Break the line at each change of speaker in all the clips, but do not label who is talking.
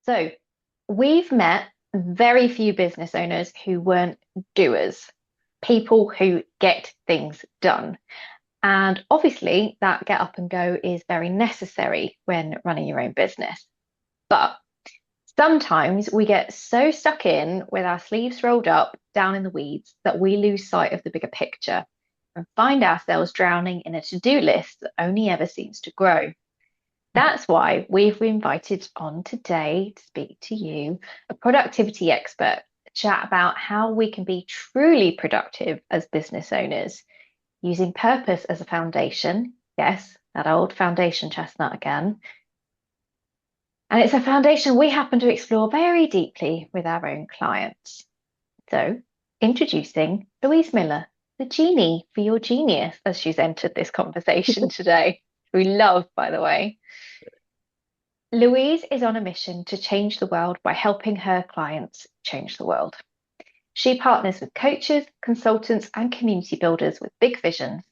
So we've met very few business owners who weren't doers, people who get things done. And obviously, that get up and go is very necessary when running your own business. But sometimes we get so stuck in with our sleeves rolled up down in the weeds that we lose sight of the bigger picture and find ourselves drowning in a to-do list that only ever seems to grow. That's why we've invited on today to speak to you, a productivity expert, to chat about how we can be truly productive as business owners, using purpose as a foundation. Yes, that old foundation chestnut again. And it's a foundation we happen to explore very deeply with our own clients. So, introducing Louise Miller, the genie for your genius, as she's entered this conversation today. We love, by the way. Louise is on a mission to change the world by helping her clients change the world. She partners with coaches, consultants, and community builders with big visions,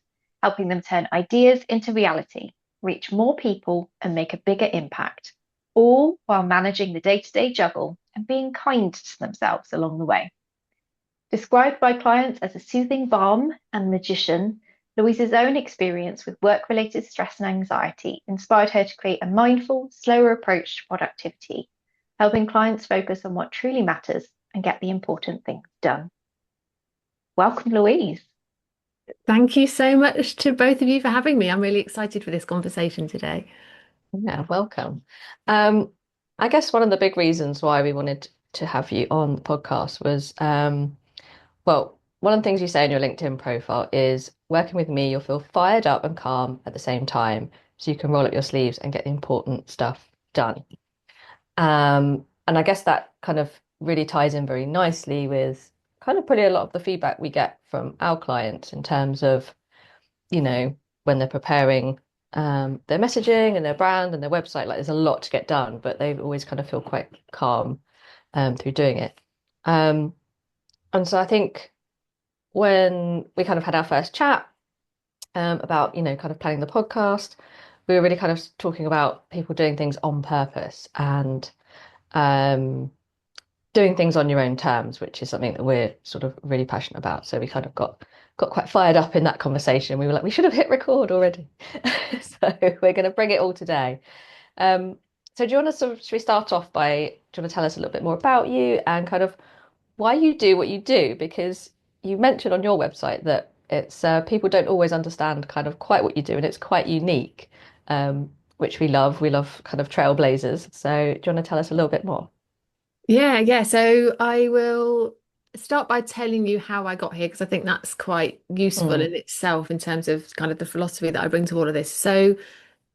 helping them turn ideas into reality, reach more people, and make a bigger impact, all while managing the day-to-day juggle and being kind to themselves along the way. Described by clients as a soothing balm and magician, Louise's own experience with work-related stress and anxiety inspired her to create a mindful, slower approach to productivity, helping clients focus on what truly matters and get the important things done. Welcome, Louise.
Thank you so much to both of you for having me. I'm really excited for this conversation today.
Yeah, welcome. Um, I guess one of the big reasons why we wanted to have you on the podcast was, well, one of the things you say in your LinkedIn profile is working with me, you'll feel fired up and calm at the same time, so you can roll up your sleeves and get the important stuff done. And I guess that kind of really ties in very nicely with kind of probably a lot of the feedback we get from our clients in terms of, when they're preparing their messaging and their brand and their website, like there's a lot to get done, but they always kind of feel quite calm through doing it. Um, and so I think when we kind of had our first chat about, kind of planning the podcast, we were really kind of talking about people doing things on purpose and um, doing things on your own terms, which is something that we're sort of really passionate about. So we kind of got quite fired up in that conversation. We were like, we should have hit record already. So we're going to bring it all today. Um, so do you want to should we start off by, do you want to tell us a little bit more about you and kind of why you do what you do? Because you mentioned on your website that it's people don't always understand kind of quite what you do, and it's quite unique, which we love. We love kind of trailblazers. So do you want to tell us a little bit more?
Yeah. So I will start by telling you how I got here because I think that's quite useful
Mm,
in itself in terms of kind of the philosophy that I bring to all of this. So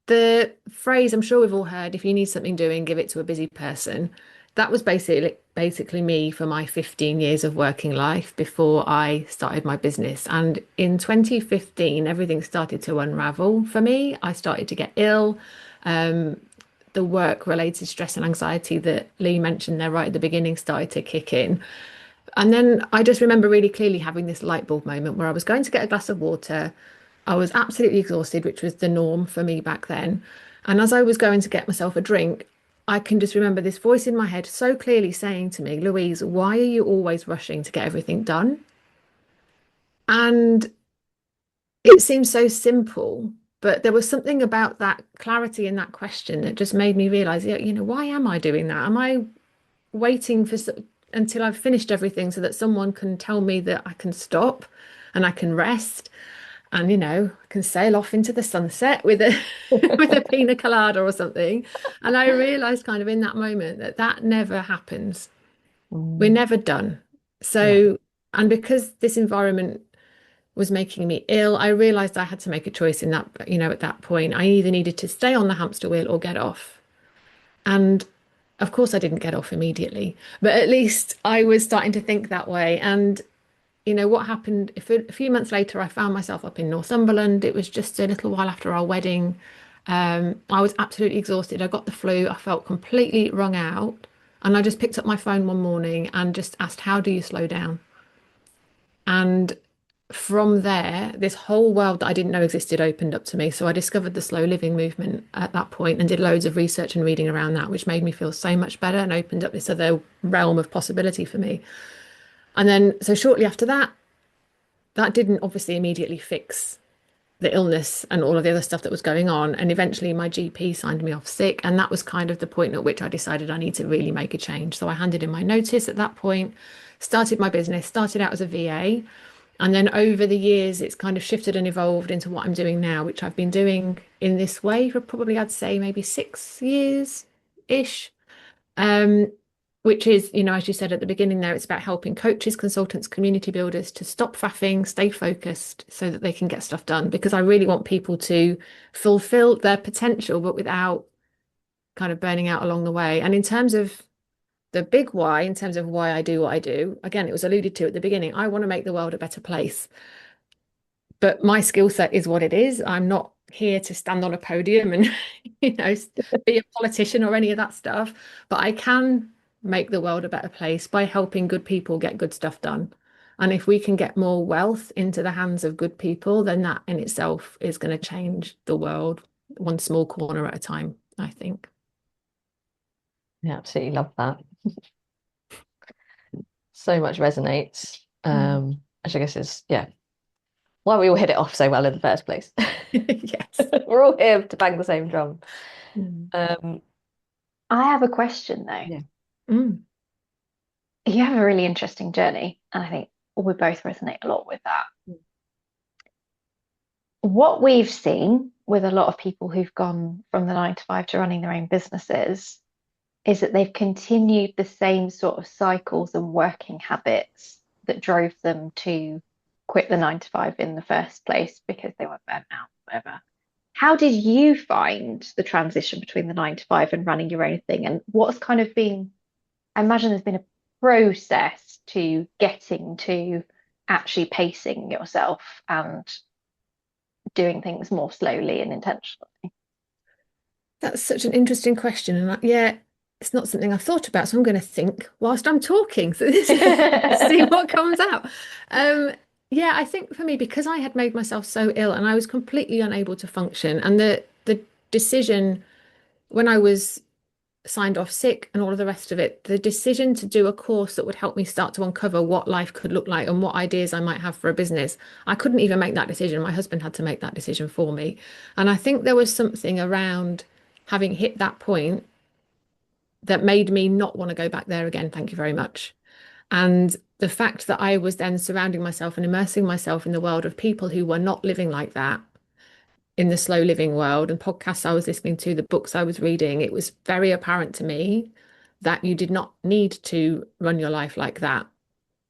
the phrase I'm sure we've all heard, if you need something doing, give it to a busy person. That was basically me for my 15 years of working life before I started my business. And in 2015, everything started to unravel for me. I started to get ill. Um, the work-related stress and anxiety that Lee mentioned there right at the beginning started to kick in. And then I just remember really clearly having this light bulb moment where I was going to get a glass of water. I was absolutely exhausted, which was the norm for me back then. And as I was going to get myself a drink, I can just remember this voice in my head so clearly saying to me, Louise, why are you always rushing to get everything done? And it seems so simple, but there was something about that clarity in that question that just made me realize, yeah, why am I doing that? Am I waiting until I've finished everything so that someone can tell me that I can stop and I can rest and I can sail off into the sunset with a with a pina colada or something. And I realized kind of in that moment that that never happens. We're
mm,
never done.
yeah.
So, and because this environment was making me ill, I realized I had to make a choice in that, at that point. I either needed to stay on the hamster wheel or get off. And of course, I didn't get off immediately, but at least I was starting to think that way. And what happened if a few months later, I found myself up in Northumberland. It was just a little while after our wedding. I was absolutely exhausted. I got the flu. I felt completely wrung out. And I just picked up my phone one morning and just asked, how do you slow down? And from there, this whole world that I didn't know existed opened up to me. So I discovered the slow living movement at that point and did loads of research and reading around that, which made me feel so much better and opened up this other realm of possibility for me. And then, so shortly after that, that didn't obviously immediately fix the illness and all of the other stuff that was going on. And eventually my GP signed me off sick. And that was kind of the point at which I decided I need to really make a change. So I handed in my notice at that point, started my business, started out as a VA. And then over the years, it's kind of shifted and evolved into what I'm doing now, which I've been doing in this way for probably, I'd say, maybe 6 years-ish. Um, which is, as you said at the beginning there, it's about helping coaches, consultants, community builders to stop faffing, stay focused so that they can get stuff done. Because I really want people to fulfill their potential, but without kind of burning out along the way. And in terms of the big why, in terms of why I do what I do, again, it was alluded to at the beginning. I want to make the world a better place. But my skill set is what it is. I'm not here to stand on a podium and, be a politician or any of that stuff. But I can make the world a better place by helping good people get good stuff done. And if we can get more wealth into the hands of good people, then that in itself is going to change the world one small corner at a time, I think.
Yeah, absolutely love that. So much resonates. Which I guess is, why we all hit it off so well in the first place.
Yes.
We're all here to bang the same drum.
I have a question though.
Yeah.
You have a really interesting journey, and I think we both resonate a lot with that. What we've seen with a lot of people who've gone from the 9 to 5 to running their own businesses is that they've continued the same sort of cycles and working habits that drove them to quit the 9 to 5 in the first place because they were burnt out, whatever. How did you find the transition between the 9 to 5 and running your own thing? And what's kind of been, I imagine there's been a process to getting to actually pacing yourself and doing things more slowly and intentionally.
That's such an interesting question. And it's not something I've thought about. So I'm going to think whilst I'm talking. So see what comes out. I think for me, because I had made myself so ill and I was completely unable to function, and the decision when I was signed off sick and all of the rest of it, the decision to do a course that would help me start to uncover what life could look like and what ideas I might have for a business, I couldn't even make that decision. My husband had to make that decision for me. And I think there was something around having hit that point that made me not want to go back there again. Thank you very much. And the fact that I was then surrounding myself and immersing myself in the world of people who were not living like that, in the slow living world, and podcasts I was listening to, the books I was reading, it was very apparent to me that you did not need to run your life like that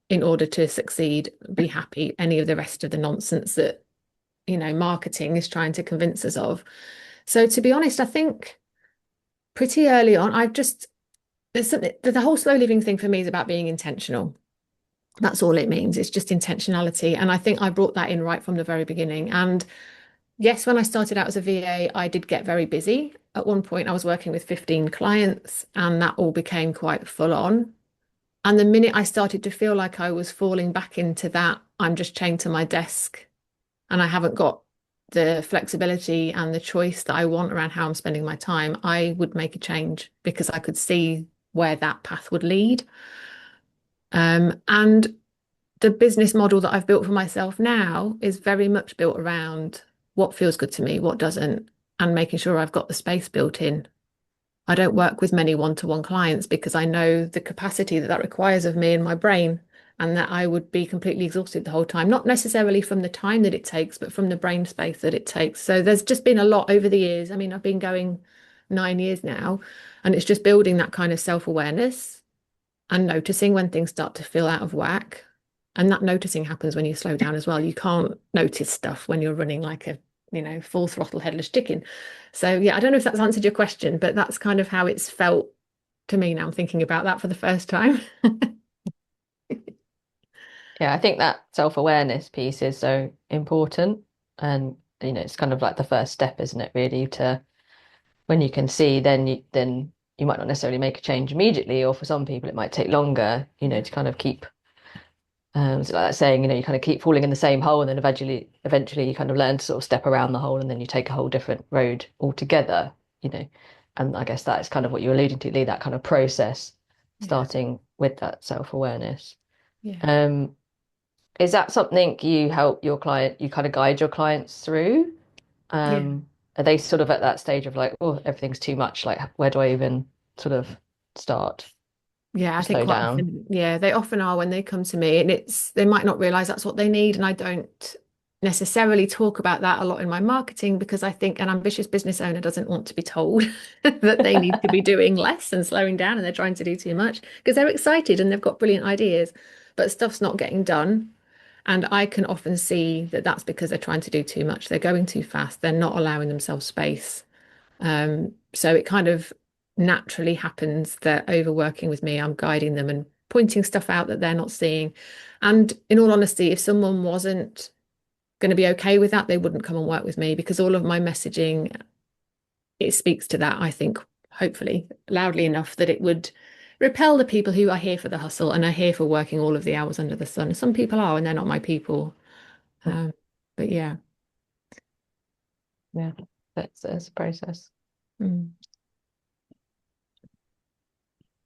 in order to succeed, be happy, any of the rest of the nonsense that, marketing is trying to convince us of. So to be honest, I think pretty early on, there's something, the whole slow living thing for me is about being intentional. That's all it means. It's just intentionality. And I think I brought that in right from the very beginning. And yes, when I started out as a VA, I did get very busy. At one point, I was working with 15 clients, and that all became quite full on. And the minute I started to feel like I was falling back into that, I'm just chained to my desk and I haven't got the flexibility and the choice that I want around how I'm spending my time, I would make a change because I could see where that path would lead. And the business model that I've built for myself now is very much built around what feels good to me, what doesn't, and making sure I've got the space built in. I don't work with many one-to-one clients because I know the capacity that requires of me and my brain, and that I would be completely exhausted the whole time, not necessarily from the time that it takes, but from the brain space that it takes. So there's just been a lot over the years. I mean, I've been going 9 years now, and it's just building that kind of self-awareness and noticing when things start to feel out of whack. And that noticing happens when you slow down as well. You can't notice stuff when you're running like a, full throttle headless chicken. So I don't know if that's answered your question, but that's kind of how it's felt to me now. I'm thinking about that for the first time.
Yeah, I think that self-awareness piece is so important. And, it's kind of like the first step, isn't it, really, to when you can see, then you might not necessarily make a change immediately, or for some people it might take longer, to kind of keep So like that saying, you kind of keep falling in the same hole, and then eventually you kind of learn to sort of step around the hole, and then you take a whole different road altogether, you know. And I guess that is kind of what you're alluding to, Lee, that kind of process,
Yeah.
starting with that self-awareness.
Yeah.
Um, is that something you help your client, you kind of guide your clients through?
Yeah.
Are they sort of at that stage of like, oh, everything's too much, like where do I even sort of start
Yeah, I
or
think
slow
quite
down?
often, yeah, they often are when they come to me, and they might not realize that's what they need. And I don't necessarily talk about that a lot in my marketing because I think an ambitious business owner doesn't want to be told that they need to be doing less and slowing down and they're trying to do too much because they're excited and they've got brilliant ideas, but stuff's not getting done. And I can often see that that's because they're trying to do too much. They're going too fast. They're not allowing themselves space. So it kind of naturally happens that overworking with me, I'm guiding them and pointing stuff out that they're not seeing. And in all honesty, if someone wasn't going to be okay with that, they wouldn't come and work with me because all of my messaging, it speaks to that, I think, hopefully loudly enough that it would repel the people who are here for the hustle and are here for working all of the hours under the sun. Some people are, and they're not my people. Um, but yeah.
Yeah, that's a process.
Mm.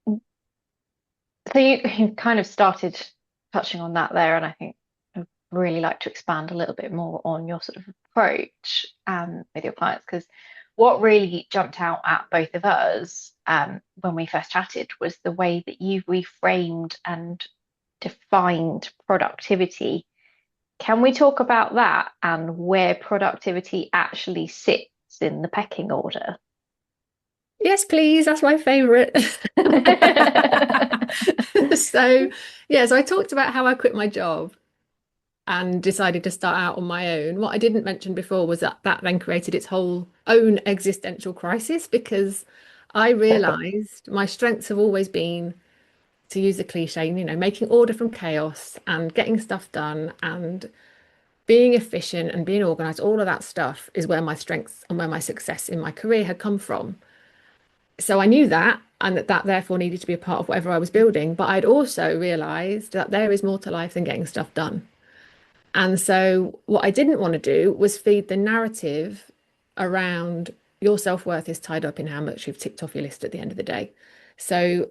So you kind of started touching on that there, and I think I'd really like to expand a little bit more on your sort of approach with your clients, because what really jumped out at both of us when we first chatted was the way that you've reframed and defined productivity. Can we talk about that and where productivity actually sits in the pecking order?
Yes, please. That's my favorite. So, yeah, so I talked about how I quit my job and decided to start out on my own. What I didn't mention before was that that then created its whole own existential crisis because I realized my strengths have always been, to use the cliche, making order from chaos and getting stuff done and being efficient and being organized. All of that stuff is where my strengths and where my success in my career had come from. So I knew that, and that therefore needed to be a part of whatever I was building. But I'd also realized that there is more to life than getting stuff done. And so what I didn't want to do was feed the narrative around your self-worth is tied up in how much you've ticked off your list at the end of the day. So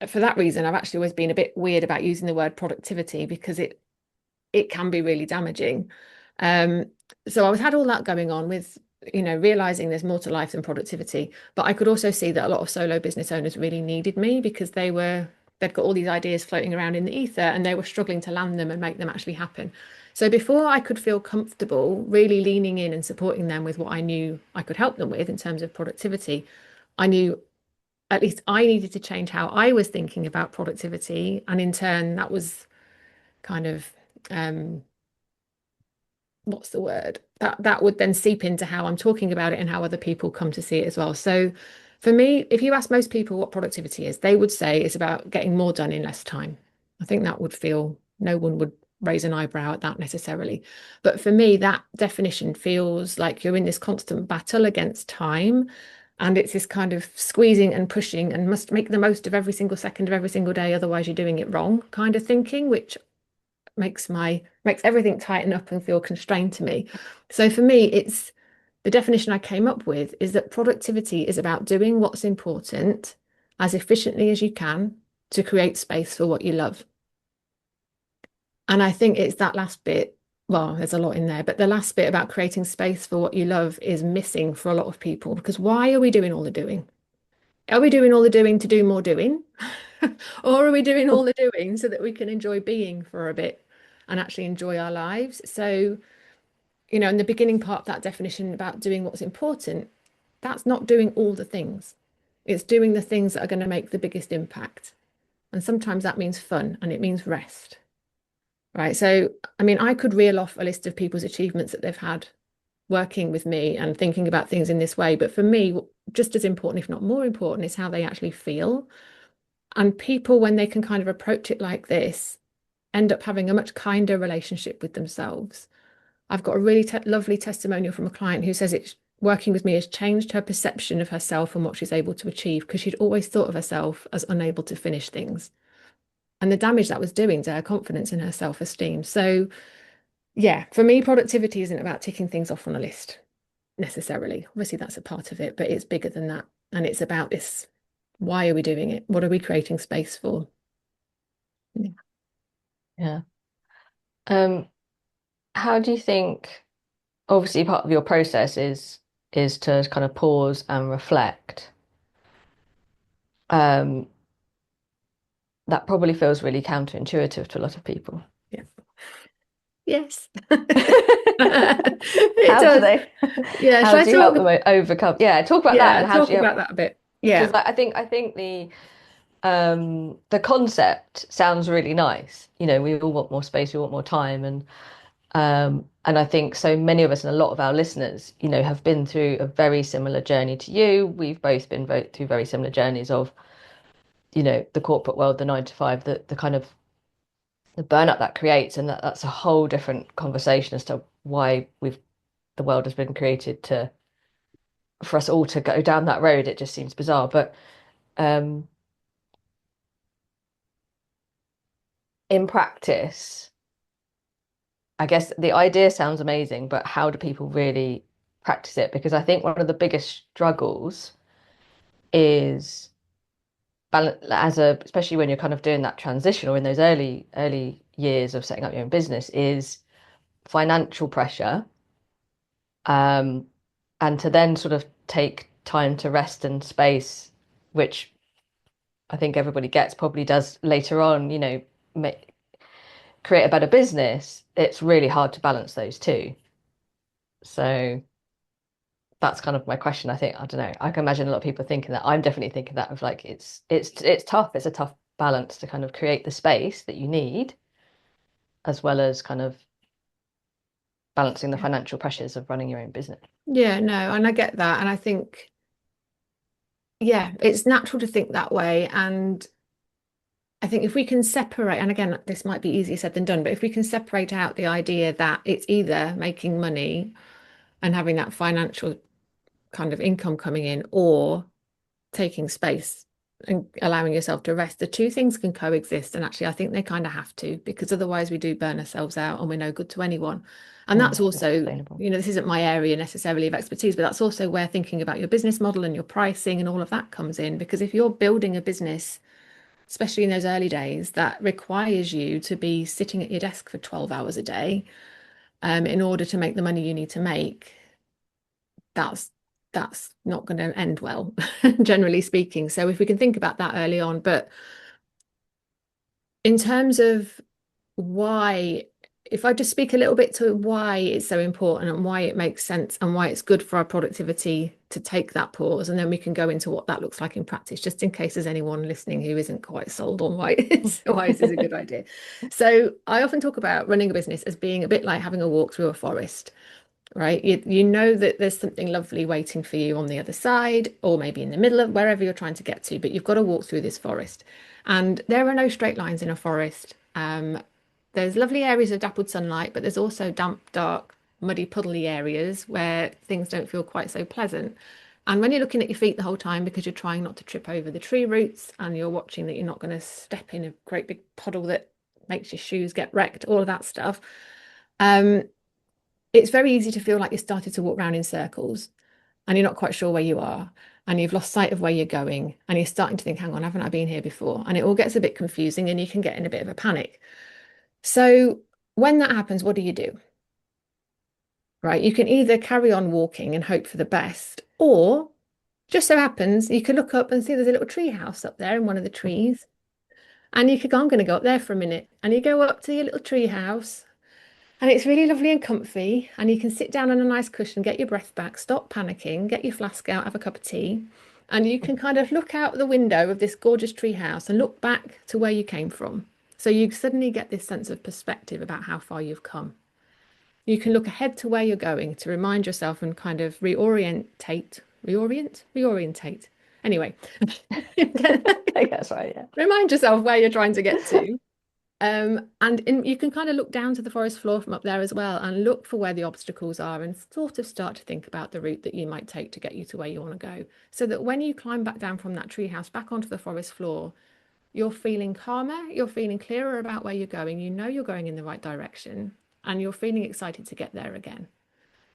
for that reason, I've actually always been a bit weird about using the word productivity because it can be really damaging. Um, so I was had all that going on with, realizing there's more to life than productivity. But I could also see that a lot of solo business owners really needed me because they'd got all these ideas floating around in the ether and they were struggling to land them and make them actually happen. So before I could feel comfortable really leaning in and supporting them with what I knew I could help them with in terms of productivity, I knew at least I needed to change how I was thinking about productivity. And in turn, that was kind of um, what's the word? That would then seep into how I'm talking about it and how other people come to see it as well. So for me, if you ask most people what productivity is, they would say it's about getting more done in less time. I think that would feel no one would raise an eyebrow at that necessarily. But for me, that definition feels like you're in this constant battle against time. And it's this kind of squeezing and pushing and must make the most of every single second of every single day, otherwise you're doing it wrong kind of thinking, which makes everything tighten up and feel constrained to me. So for me, it's the definition I came up with is that productivity is about doing what's important as efficiently as you can to create space for what you love. And I think it's that last bit, well, there's a lot in there, but the last bit about creating space for what you love is missing for a lot of people because why are we doing all the doing? Are we doing all the doing to do more doing? Or are we doing all the doing so that we can enjoy being for a bit and actually enjoy our lives? So, in the beginning part of that definition about doing what's important, that's not doing all the things. It's doing the things that are going to make the biggest impact. And sometimes that means fun and it means rest, right? So, I mean, I could reel off a list of people's achievements that they've had working with me and thinking about things in this way. But for me, just as important, if not more important, is how they actually feel. And people, when they can kind of approach it like this, end up having a much kinder relationship with themselves. I've got a really lovely testimonial from a client who says it's working with me has changed her perception of herself and what she's able to achieve because she'd always thought of herself as unable to finish things. and the damage that was doing to her confidence and her self-esteem. So yeah, for me, productivity isn't about ticking things off on a list necessarily. Obviously, that's a part of it, but it's bigger than that. And it's about this, why are we doing it? What are we creating space for? Yeah.
Yeah. How do you think, obviously part of your process is to kind of pause and reflect. Um, that probably feels really counterintuitive to a lot of people.
Yeah. Yes. It
How do
does.
they,
Yeah,
how
shall I
do you help
talk?
them overcome? Yeah, talk about that
Yeah,
and how
talk
do you help?
about that a bit.
Because
Yeah.
like, I think the concept sounds really nice. You know, we all want more space, we want more time, and I think so many of us and a lot of our listeners, you know, have been through a very similar journey to you. We've both been through very similar journeys of, you know, the corporate world, the 9 to 5, the kind of the burnout that creates, and that's a whole different conversation as to why the world has been created to for us all to go down that road. It just seems bizarre, but um, in practice, I guess the idea sounds amazing, but how do people really practice it? Because I think one of the biggest struggles is balance especially when you're kind of doing that transition or in those early years of setting up your own business is financial pressure. Um, and to then sort of take time to rest and space, which I think everybody gets, probably does later on, you know, create a better business, it's really hard to balance those two. So that's kind of my question. I think, I don't know, I can imagine a lot of people thinking that. I'm definitely thinking that of like it's tough. It's a tough balance to kind of create the space that you need, as well as kind of balancing the financial pressures of running your own business.
Yeah, no, and I get that. And I think, yeah, it's natural to think that way. And I think if we can separate, and again, this might be easier said than done, but if we can separate out the idea that it's either making money and having that financial kind of income coming in or taking space and allowing yourself to rest, the two things can coexist. And actually, I think they kind of have to, because otherwise we do burn ourselves out and we're no good to anyone. And that's
It's
also,
sustainable.
you know, this isn't my area necessarily of expertise, but that's also where thinking about your business model and your pricing and all of that comes in. Because if you're building a business, especially in those early days, that requires you to be sitting at your desk for 12 hours a day, in order to make the money you need to make, that's that's not going to end well, generally speaking. So if we can think about that early on, but in terms of why, if I just speak a little bit to why it's so important and why it makes sense and why it's good for our productivity to take that pause, and then we can go into what that looks like in practice, just in case there's anyone listening who isn't quite sold on why this is a good idea. So I often talk about running a business as being a bit like having a walk through a forest, right? You know that there's something lovely waiting for you on the other side, or maybe in the middle of wherever you're trying to get to, but you've got to walk through this forest. And there are no straight lines in a forest. There's lovely areas of dappled sunlight, but there's also damp, dark, muddy, puddly areas where things don't feel quite so pleasant. And when you're looking at your feet the whole time because you're trying not to trip over the tree roots and you're watching that you're not going to step in a great big puddle that makes your shoes get wrecked, all of that stuff. Um, it's very easy to feel like you're starting to walk around in circles and you're not quite sure where you are and you've lost sight of where you're going and you're starting to think, hang on, haven't I been here before? And it all gets a bit confusing and you can get in a bit of a panic. So when that happens, what do? Right? You can either carry on walking and hope for the best, or just so happens you can look up and see there's a little tree house up there in one of the trees. And you could go, I'm going to go up there for a minute. And you go up to your little tree house. And it's really lovely and comfy, and you can sit down on a nice cushion, get your breath back, stop panicking, get your flask out, have a cup of tea, and you can kind of look out the window of this gorgeous tree house and look back to where you came from. So you suddenly get this sense of perspective about how far you've come. You can look ahead to where you're going to remind yourself and kind of reorientate. Anyway,
I think that's right, yeah.
remind yourself where you're trying to get to. You can kind of look down to the forest floor from up there as well and look for where the obstacles are and sort of start to think about the route that you might take to get you to where you want to go. So that when you climb back down from that treehouse back onto the forest floor, you're feeling calmer, you're feeling clearer about where you're going, you know you're going in the right direction, and you're feeling excited to get there again.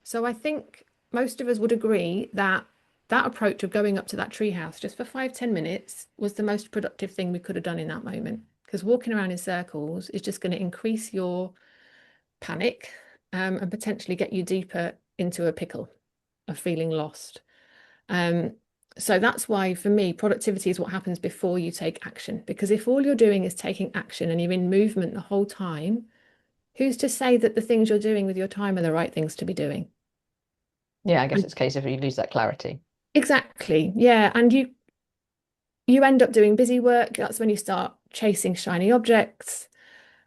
So I think most of us would agree that that approach of going up to that treehouse just for 5-10 minutes was the most productive thing we could have done in that moment. Because walking around in circles is just going to increase your panic, and potentially get you deeper into a pickle of feeling lost. So that's why, for me, productivity is what happens before you take action. Because if all you're doing is taking action and you're in movement the whole time, who's to say that the things you're doing with your time are the right things to be doing?
Yeah, I guess
And
it's a case of you lose that clarity.
exactly, yeah. And you end up doing busy work. That's when you start chasing shiny objects.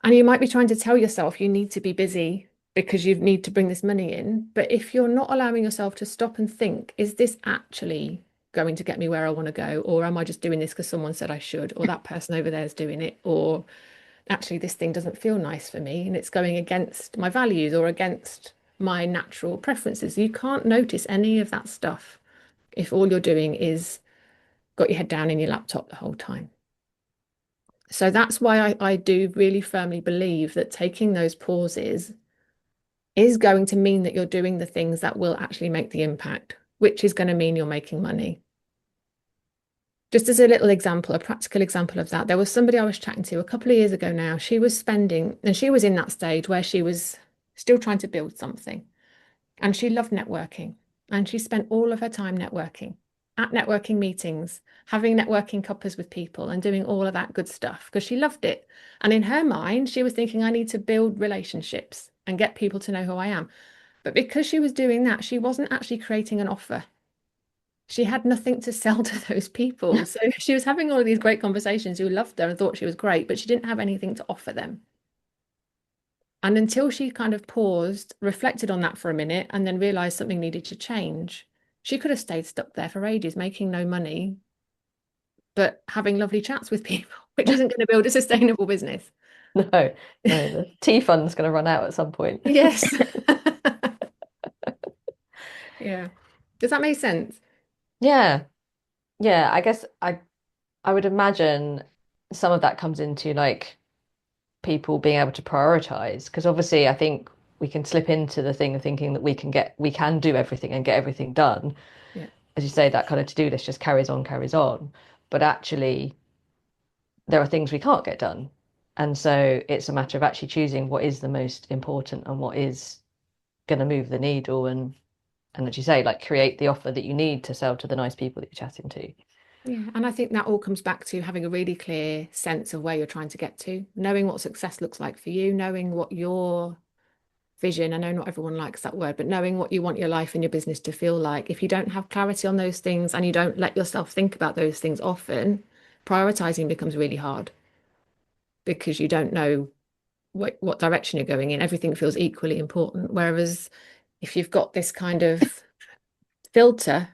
And you might be trying to tell yourself you need to be busy because you need to bring this money in. But if you're not allowing yourself to stop and think, is this actually going to get me where I want to go? Or am I just doing this because someone said I should? Or that person over there is doing it? Or actually, this thing doesn't feel nice for me and it's going against my values or against my natural preferences. You can't notice any of that stuff if all you're doing is got your head down in your laptop the whole time. So that's why I do really firmly believe that taking those pauses is going to mean that you're doing the things that will actually make the impact, which is going to mean you're making money. Just as a little example, a practical example of that, there was somebody I was chatting to a couple of years ago now. She was spending, and she was in that stage where she was still trying to build something. And she loved networking. And she spent all of her time networking, at networking meetings, having networking cuppers with people and doing all of that good stuff because she loved it. And in her mind, she was thinking, I need to build relationships and get people to know who I am. But because she was doing that, she wasn't actually creating an offer. She had nothing to sell to those people. So she was having all of these great conversations who loved her and thought she was great, but she didn't have anything to offer them. And until she kind of paused, reflected on that for a minute, and then realized something needed to change, she could have stayed stuck there for ages, making no money, but having lovely chats with people, which isn't going to build a sustainable business.
No, no, the tea fund's going to run out at some point.
Yes. Yeah. Does that make sense?
Yeah, yeah. I guess I would imagine some of that comes into like people being able to prioritize, because obviously I think we can slip into the thing of thinking that we can do everything and get everything done.
Yeah.
As you say, that kind of to-do list just carries on, carries on. But actually, there are things we can't get done. And so it's a matter of actually choosing what is the most important and what is going to move the needle and as you say, like create the offer that you need to sell to the nice people that you're chatting to.
Yeah. And I think that all comes back to having a really clear sense of where you're trying to get to, knowing what success looks like for you, knowing what your vision, I know not everyone likes that word, but knowing what you want your life and your business to feel like. If you don't have clarity on those things and you don't let yourself think about those things often, prioritizing becomes really hard because you don't know what direction you're going in. Everything feels equally important. Whereas if you've got this kind of filter,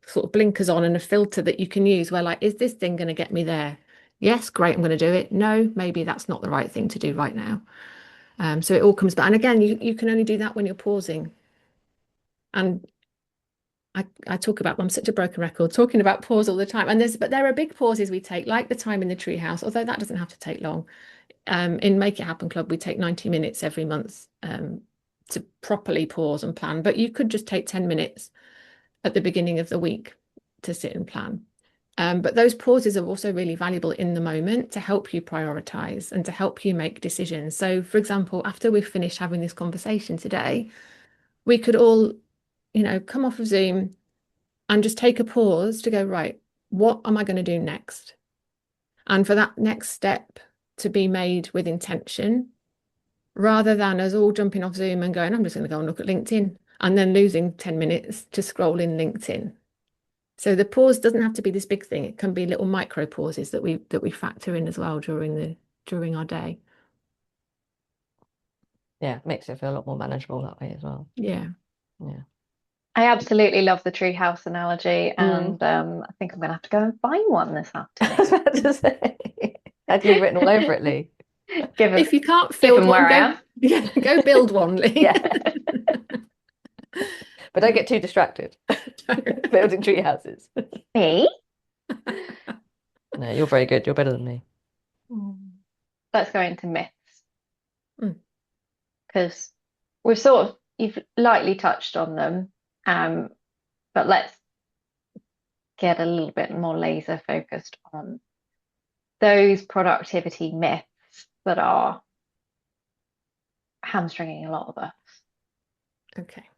sort of blinkers on and a filter that you can use where like, is this thing going to get me there? Yes, great, I'm going to do it. No, maybe that's not the right thing to do right now. So it all comes back. And again, you can only do that when you're pausing. And I talk about, I'm such a broken record, talking about pause all the time. But there are big pauses we take, like the time in the treehouse, although that doesn't have to take long. In Make It Happen Club, we take 90 minutes every month to properly pause and plan. But you could just take 10 minutes at the beginning of the week to sit and plan. But those pauses are also really valuable in the moment to help you prioritize and to help you make decisions. So, for example, after we've finished having this conversation today, we could all, come off of Zoom and just take a pause to go, right, what am I going to do next? And for that next step to be made with intention, rather than us all jumping off Zoom and going, I'm just going to go and look at LinkedIn and then losing 10 minutes to scroll in LinkedIn. So the pause doesn't have to be this big thing. It can be little micro pauses that we factor in as well during our day.
Yeah, makes it feel a lot more manageable that way as well.
Yeah.
Yeah.
I absolutely love the treehouse analogy,
Mm.
and I think I'm going to have to go and find one this
I was
afternoon.
about to say, had you written all over it, Lee?
Given
If you can't
given
build
where
one,
I am.
yeah, go build one, Lee.
Yeah. But don't get too distracted building tree houses.
Me?
No, you're very good. You're better than me. Mm.
Let's go into myths
Mm.
because we've sort of you've lightly touched on them, um, but let's get a little bit more laser focused on those productivity myths that are hamstringing a lot of us.
Okay.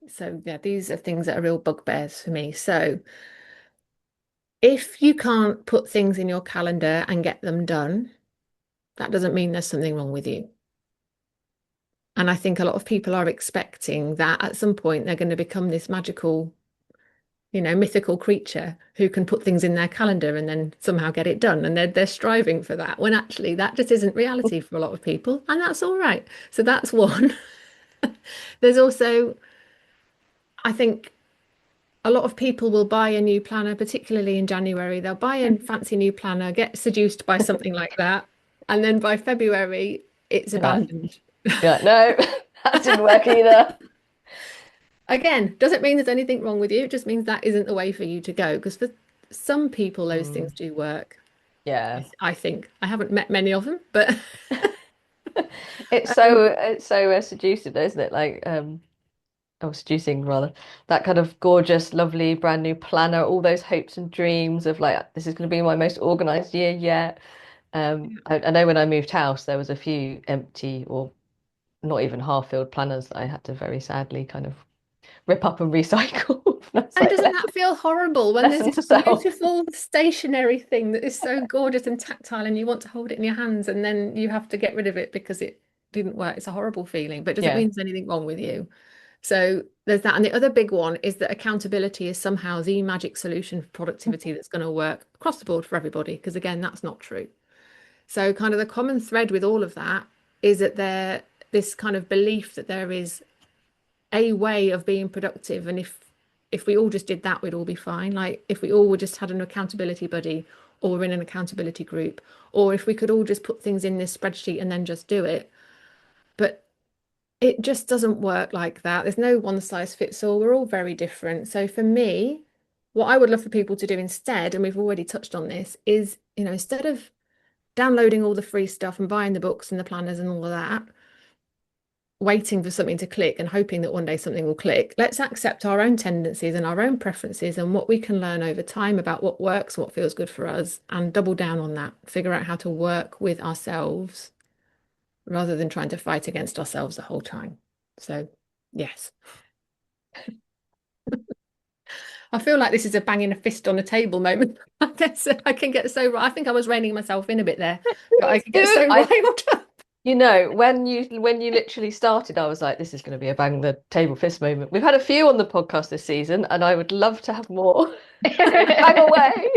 So yeah, these are things that are real bugbears for me. So if you can't put things in your calendar and get them done, that doesn't mean there's something wrong with you. And I think a lot of people are expecting that at some point they're going to become this magical, mythical creature who can put things in their calendar and then somehow get it done. And they're striving for that when actually that just isn't reality for a lot of people. And that's all right. So that's one. There's also, I think, a lot of people will buy a new planner, particularly in January. They'll buy a fancy new planner, get seduced by something like that, and then by February, it's
You're like,
abandoned.
you're like, no, that didn't work either.
Again, doesn't mean there's anything wrong with you. It just means that isn't the way for you to go. Because for some people, those things
Mm.
do work.
Yeah.
I think I haven't met many of them, but
It's
um,
so seductive, though, isn't it? Like oh, seducing rather. That kind of gorgeous, lovely, brand new planner, all those hopes and dreams of like this is going to be my most organized year yet. I know when I moved house, there was a few empty or not even half-filled planners that I had to very sadly kind of rip up and recycle. That's
and
like
doesn't that feel horrible when there's
lesson
this
to self.
beautiful stationery thing that is so gorgeous and tactile and you want to hold it in your hands and then you have to get rid of it because it didn't work? It's a horrible feeling, but it doesn't
Yeah.
mean there's anything wrong with you. So there's that. And the other big one is that accountability is somehow the magic solution for productivity that's going to work across the board for everybody. Because again, that's not true. So kind of the common thread with all of that is that this kind of belief that there is a way of being productive. And if we all just did that, we'd all be fine. Like if we all were just had an accountability buddy or in an accountability group, or if we could all just put things in this spreadsheet and then just do it. But it just doesn't work like that. There's no one size fits all. We're all very different. So for me, what I would love for people to do instead, and we've already touched on this, is, instead of downloading all the free stuff and buying the books and the planners and all of that, waiting for something to click and hoping that one day something will click, let's accept our own tendencies and our own preferences and what we can learn over time about what works, what feels good for us, and double down on that, figure out how to work with ourselves rather than trying to fight against ourselves the whole time. So, yes. I feel like this is a banging a fist on a table moment. I guess I can get so I think I was reining myself in a bit there, but I could get so riled up.
When you literally started, I was like, this is going to be a bang the table fist moment. We've had a few on the podcast this season, and I would love to have more. So bang away.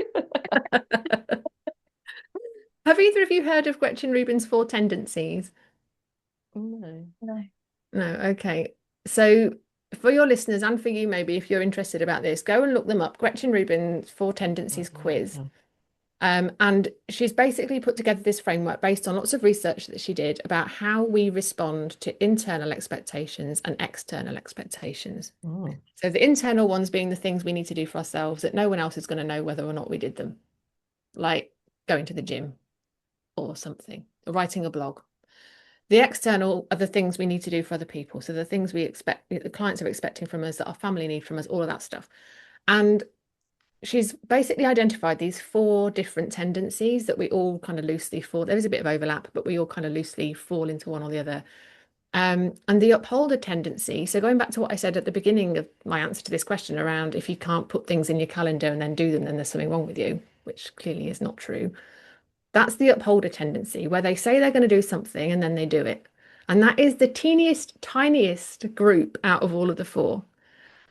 Have either of you heard of Gretchen Rubin's four tendencies?
No.
No.
No, okay. So for your listeners and for you, maybe if you're interested about this, go and look them up. Gretchen Rubin's Four Tendencies quiz. And she's basically put together this framework based on lots of research that she did about how we respond to internal expectations and external expectations.
Oh.
So the internal ones being the things we need to do for ourselves that no one else is going to know whether or not we did them, like going to the gym or something, or writing a blog. The external are the things we need to do for other people. So the things we expect, the clients are expecting from us, that our family need from us, all of that stuff. And she's basically identified these four different tendencies that we all kind of loosely fall. There is a bit of overlap, but we all kind of loosely fall into one or the other. And the upholder tendency. So going back to what I said at the beginning of my answer to this question around if you can't put things in your calendar and then do them, then there's something wrong with you, which clearly is not true. That's the upholder tendency, where they say they're going to do something and then they do it. And that is the teeniest, tiniest group out of all of the four.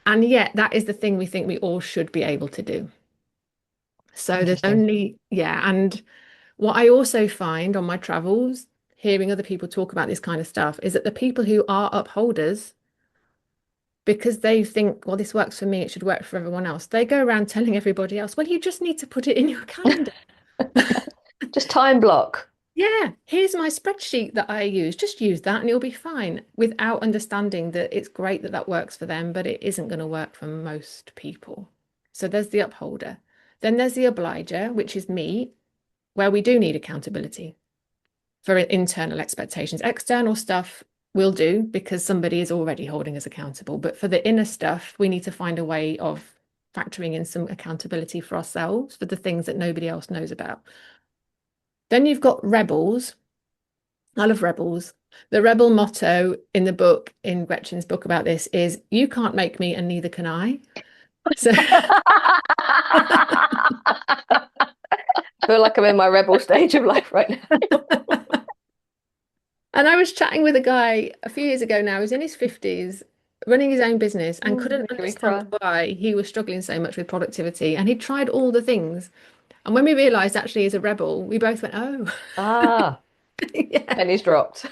And yet, that is the thing we think we all should be able to do. So there's
Interesting.
only, yeah. And what I also find on my travels, hearing other people talk about this kind of stuff, is that the people who are upholders, because they think, well, this works for me, it should work for everyone else, they go around telling everybody else, well, you just need to put it in your calendar.
Just time block.
Yeah, here's my spreadsheet that I use. Just use that and you'll be fine, without understanding that it's great that that works for them, but it isn't going to work for most people. So there's the upholder. Then there's the obliger, which is me. where we do need accountability for internal expectations. External stuff we'll do because somebody is already holding us accountable. But for the inner stuff, we need to find a way of factoring in some accountability for ourselves for the things that nobody else knows about. Then you've got rebels. I love rebels. The rebel motto in the book, in Gretchen's book about this, is you can't make me and neither can I. So
I feel like I'm in my rebel stage of life right now.
and I was chatting with a guy a few years ago now, he's in his 50s, running his own business and couldn't
Making me cry.
understand why he was struggling so much with productivity. And he tried all the things. And when we realized actually as a rebel, we both went, oh,
Ah,
yeah.
pennies dropped.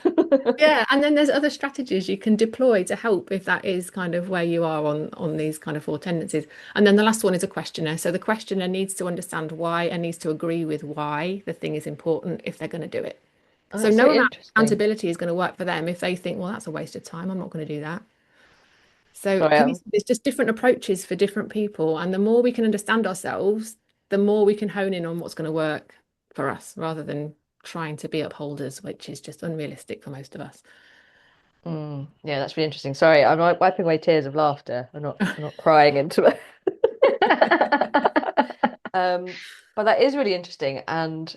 Yeah. And then there's other strategies you can deploy to help if that is kind of where you are on these kind of four tendencies. And then the last one is a questioner. So the questioner needs to understand why and needs to agree with why the thing is important if they're going to do it.
Oh,
So
that's
no
so
amount of
interesting.
accountability is going to work for them if they think, well, that's a waste of time. I'm not going to do that. So
Sorry,
it's just different approaches for different people. And the more we can understand ourselves, the more we can hone in on what's going to work for us rather than trying to be upholders, which is just unrealistic for most of us.
yeah, that's really interesting. Sorry, I'm like wiping away tears of laughter. I'm not crying into it. Um, but that is really interesting. And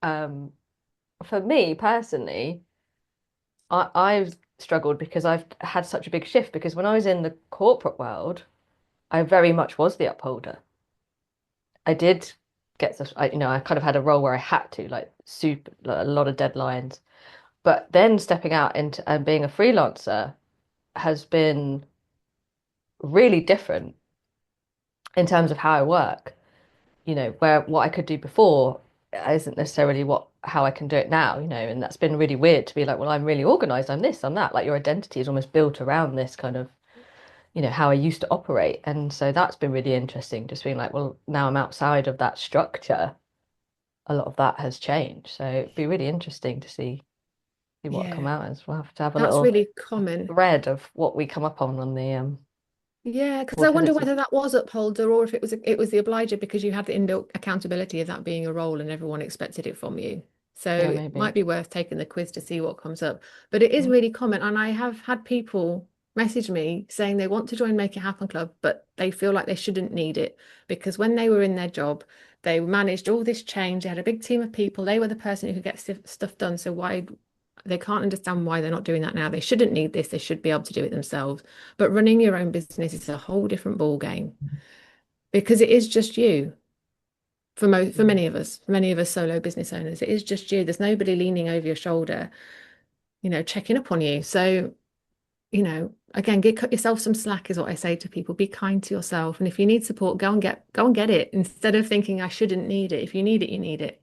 um, for me personally, I've struggled because I've had such a big shift because when I was in the corporate world, I very much was the upholder. I did get such, I kind of had a role where I had to like super like, a lot of deadlines. But then stepping out into and being a freelancer has been really different in terms of how I work. Where what I could do before isn't necessarily what how I can do it now, and that's been really weird to be like, well, I'm really organized, I'm this, I'm that. Like your identity is almost built around this kind of, how I used to operate. And so that's been really interesting, just being like, well, now I'm outside of that structure. A lot of that has changed. So it'd be really interesting to see what come
Yeah,
out as. We'll have to have a
that's
little
really common.
thread of what we come up on the
Yeah, because
four
I wonder
tendencies.
whether that was upholder or if it was the obliger because you had the inbuilt accountability of that being a role and everyone expected it from you. So
Yeah,
it
maybe.
might be worth taking the quiz to see what comes up. But it is
Mm.
really common, and I have had people message me saying they want to join Make It Happen Club, but they feel like they shouldn't need it because when they were in their job, they managed all this change. They had a big team of people. They were the person who could get stuff done. So why they can't understand why they're not doing that now. They shouldn't need this. They should be able to do it themselves. But running your own business is a whole different ball game because it is just you. For
Mm.
many of us solo business owners, it is just you. There's nobody leaning over your shoulder, checking up on you. So, again, cut yourself some slack is what I say to people. Be kind to yourself. And if you need support, go and get it instead of thinking I shouldn't need it. If you need it, you need it,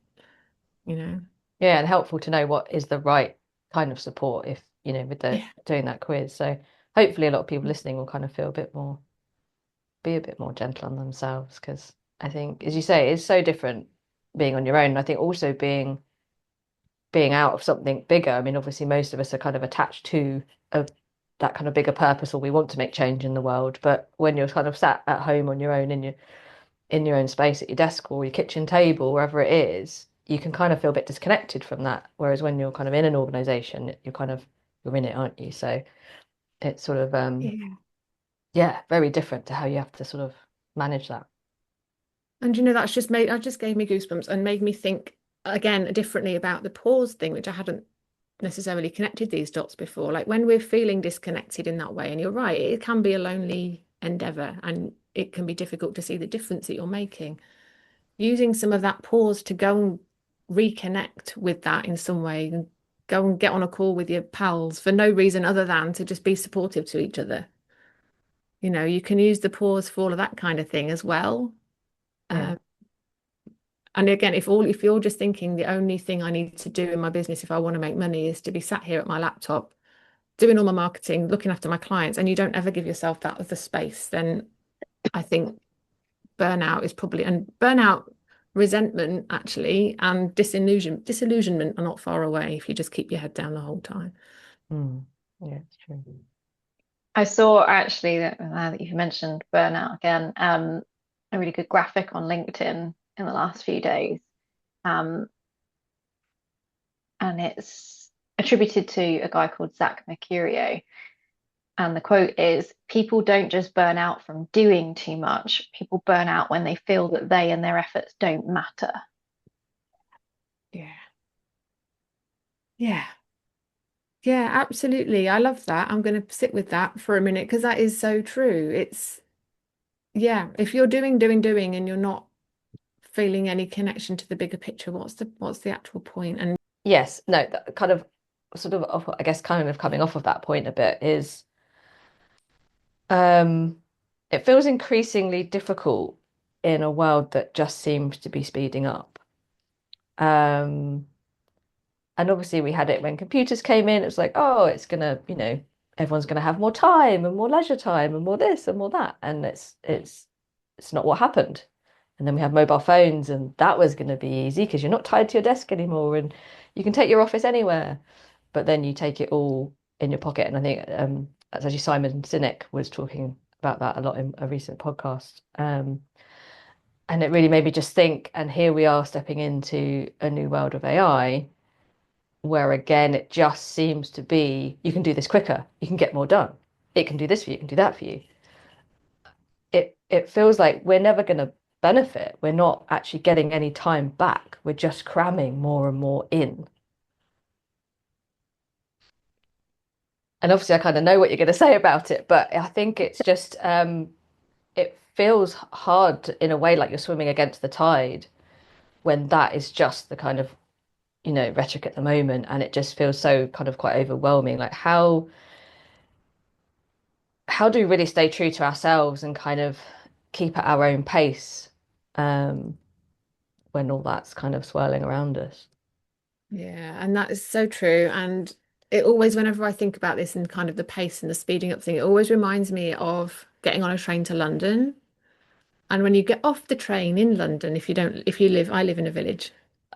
you know.
Yeah, and helpful to know what is the right kind of support if, with the
Yeah.
doing that quiz. So hopefully a lot of people listening will kind of feel a bit more, be a bit more gentle on themselves because I think, as you say, it's so different being on your own. And I think also being out of something bigger. I mean, obviously most of us are kind of attached to a, that kind of bigger purpose or we want to make change in the world. But when you're kind of sat at home on your own in your own space at your desk or your kitchen table, wherever it is, you can kind of feel a bit disconnected from that. Whereas when you're kind of in an organization, you're in it, aren't you? So it's sort of
Yeah.
yeah, very different to how you have to sort of manage that.
And that just gave me goosebumps and made me think again differently about the pause thing, which I hadn't necessarily connected these dots before. Like when we're feeling disconnected in that way, and you're right, it can be a lonely endeavor and it can be difficult to see the difference that you're making. Using some of that pause to go and reconnect with that in some way and go and get on a call with your pals for no reason other than to just be supportive to each other. You can use the pause for all of that kind of thing as well.
Yeah.
Um, And again, if you're just thinking the only thing I need to do in my business if I want to make money is to be sat here at my laptop doing all my marketing, looking after my clients, and you don't ever give yourself that other space, then I think burnout is probably and burnout, resentment actually, and disillusionment are not far away if you just keep your head down the whole time.
Mm. Yeah, it's true.
I saw actually that now that you've mentioned burnout again, a really good graphic on LinkedIn in the last few days. and it's attributed to a guy called Zach Mercurio. And the quote is, people don't just burn out from doing too much, people burn out when they feel that they and their efforts don't matter.
Yeah. Yeah. Yeah, absolutely. I love that. I'm going to sit with that for a minute because that is so true. It's, yeah, if you're doing, and you're not feeling any connection to the bigger picture, what's the actual point? And
Yes, no, that kind of I guess kind of coming off of that point a bit is um it feels increasingly difficult in a world that just seems to be speeding up. Um and obviously we had it when computers came in, it was like, oh, it's gonna, everyone's gonna have more time and more leisure time and more this and more that. And it's not what happened. And then we had mobile phones, and that was gonna be easy because you're not tied to your desk anymore and you can take your office anywhere. But then you take it all in your pocket. And I think that's actually Simon Sinek was talking about that a lot in a recent podcast. And it really made me just think, and here we are stepping into a new world of AI where again it just seems to be you can do this quicker, you can get more done. It can do this for you, it can do that for you. It feels like we're never going to benefit. We're not actually getting any time back. We're just cramming more and more in. And obviously, I kind of know what you're going to say about it, but I think it's just it feels hard in a way, like you're swimming against the tide when that is just the kind of rhetoric at the moment, and it just feels so kind of quite overwhelming. Like how do we really stay true to ourselves and kind of keep at our own pace um, when all that's kind of swirling around us?
yeah, and that is so true. And it always, whenever I think about this and kind of the pace and the speeding up thing, it always reminds me of getting on a train to London. And when you get off the train in London, I live in a village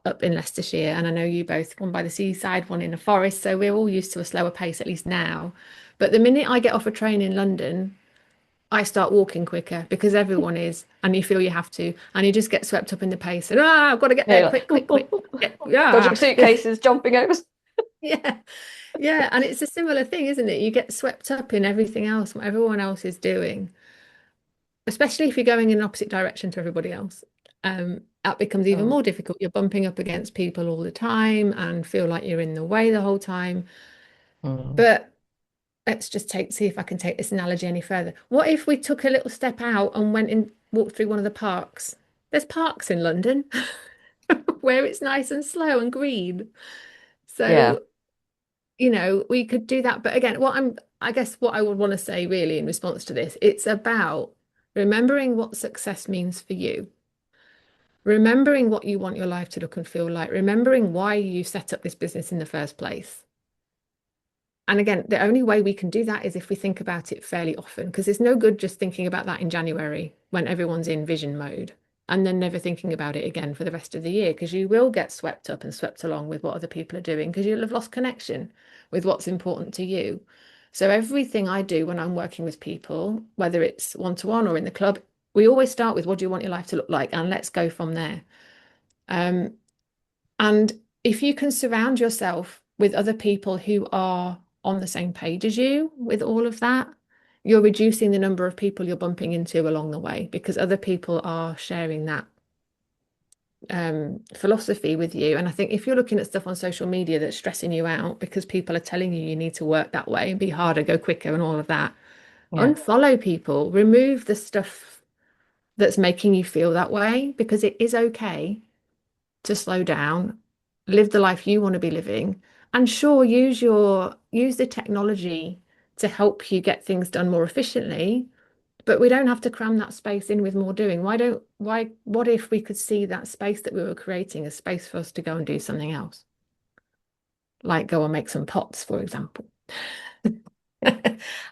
up in Leicestershire, and I know you both, one by the seaside, one in a forest, so we're all used to a slower pace, at least now. But the minute I get off a train in London, I start walking quicker because everyone is, and you feel you have to, and you just get swept up in the pace, and I've got to get there
Yeah,
quick, quick, quick. Yeah,
dodging
yeah,
suitcases, jumping over.
yeah, yeah. And it's a similar thing, isn't it? You get swept up in everything else, what everyone else is doing, especially if you're going in an opposite direction to everybody else. That becomes even
Mm,
more difficult. You're bumping up against people all the time and feel like you're in the way the whole time.
mm.
But let's just see if I can take this analogy any further. What if we took a little step out and went and walked through one of the parks? There's parks in London where it's nice and slow and green.
Yeah,
So, we could do that. But again, I guess what I would want to say really in response to this, it's about remembering what success means for you, remembering what you want your life to look and feel like, remembering why you set up this business in the first place. And again, the only way we can do that is if we think about it fairly often, because it's no good just thinking about that in January when everyone's in vision mode and then never thinking about it again for the rest of the year, because you will get swept up and swept along with what other people are doing because you'll have lost connection with what's important to you. So everything I do when I'm working with people, whether it's one-to-one or in the club, we always start with what do you want your life to look like? And let's go from there. Um, and if you can surround yourself with other people who are on the same page as you with all of that, you're reducing the number of people you're bumping into along the way because other people are sharing that philosophy with you. And I think if you're looking at stuff on social media that's stressing you out because people are telling you you need to work that way and be harder, go quicker, and all of that,
yeah,
unfollow people, remove the stuff that's making you feel that way because it is okay to slow down, live the life you want to be living, and sure, use the technology to help you get things done more efficiently. But we don't have to cram that space in with more doing. What if we could see that space that we were creating as space for us to go and do something else? Like go and make some pots, for example.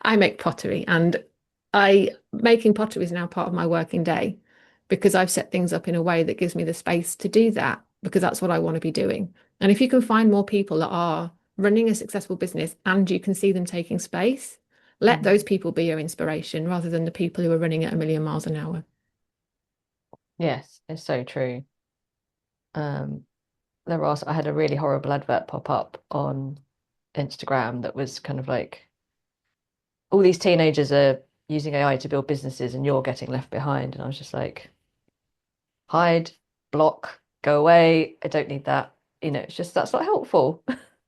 I make pottery and I making pottery is now part of my working day because I've set things up in a way that gives me the space to do that because that's what I want to be doing. And if you can find more people that are running a successful business and you can see them taking space, let
mm.
those people be your inspiration rather than the people who are running at a million miles an hour.
Yes, it's so true. Um, I had a really horrible advert pop up on Instagram that was kind of like all these teenagers are using AI to build businesses and you're getting left behind. And I was just like, hide, block, go away. I don't need that. It's just that's not helpful.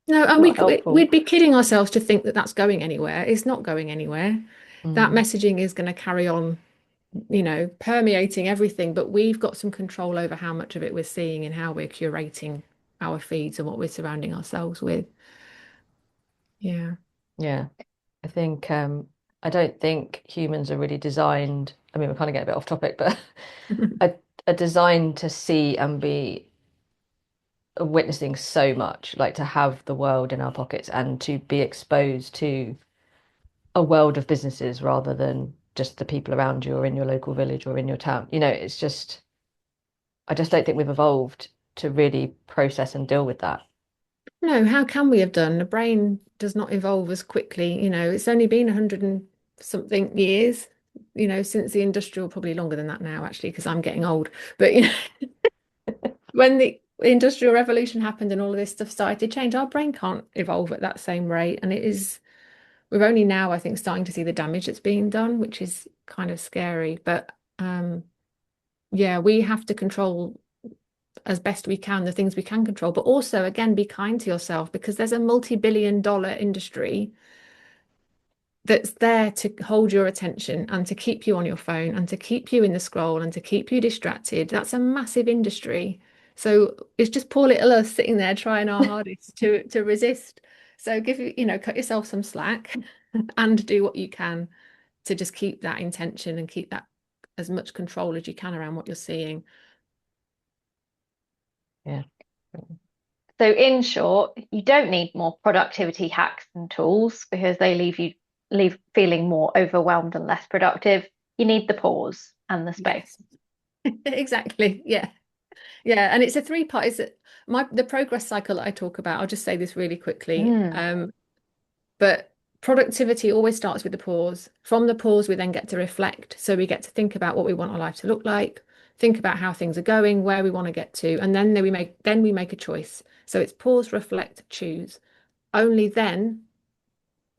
No, and
Not helpful.
we'd be kidding ourselves to think that that's going anywhere. It's not going anywhere. That
Mm,
messaging is going to carry on, permeating everything, but we've got some control over how much of it we're seeing and how we're curating our feeds and what we're surrounding ourselves with. Yeah.
yeah. I think I don't think humans are really designed. I mean, we're kind of getting a bit off topic, but are designed to see and be witnessing so much, like to have the world in our pockets and to be exposed to a world of businesses rather than just the people around you or in your local village or in your town. It's just, I just don't think we've evolved to really process and deal with that.
No, how can we have done? The brain does not evolve as quickly. It's only been 100 and something years, since the industrial, probably longer than that now, actually, because I'm getting old. But, when the industrial revolution happened and all of this stuff started to change, our brain can't evolve at that same rate. And we're only now, I think, starting to see the damage that's being done, which is kind of scary. But yeah, we have to control as best we can the things we can control, but also, again, be kind to yourself because there's a multi-billion-dollar industry that's there to hold your attention and to keep you on your phone and to keep you in the scroll and to keep you distracted. That's a massive industry. So it's just poor little us sitting there trying our hardest to resist. So cut yourself some slack and do what you can to just keep that intention and keep that as much control as you can around what you're seeing.
Yeah.
So in short, you don't need more productivity hacks and tools because they leave feeling more overwhelmed and less productive. You need the pause and the space.
Yes, exactly. Yeah. Yeah. And it's a three-part. Is it the progress cycle that I talk about? I'll just say this really quickly.
Mm.
But productivity always starts with the pause. From the pause, we then get to reflect. So we get to think about what we want our life to look like, think about how things are going, where we want to get to, and then we make a choice. So it's pause, reflect, choose. Only then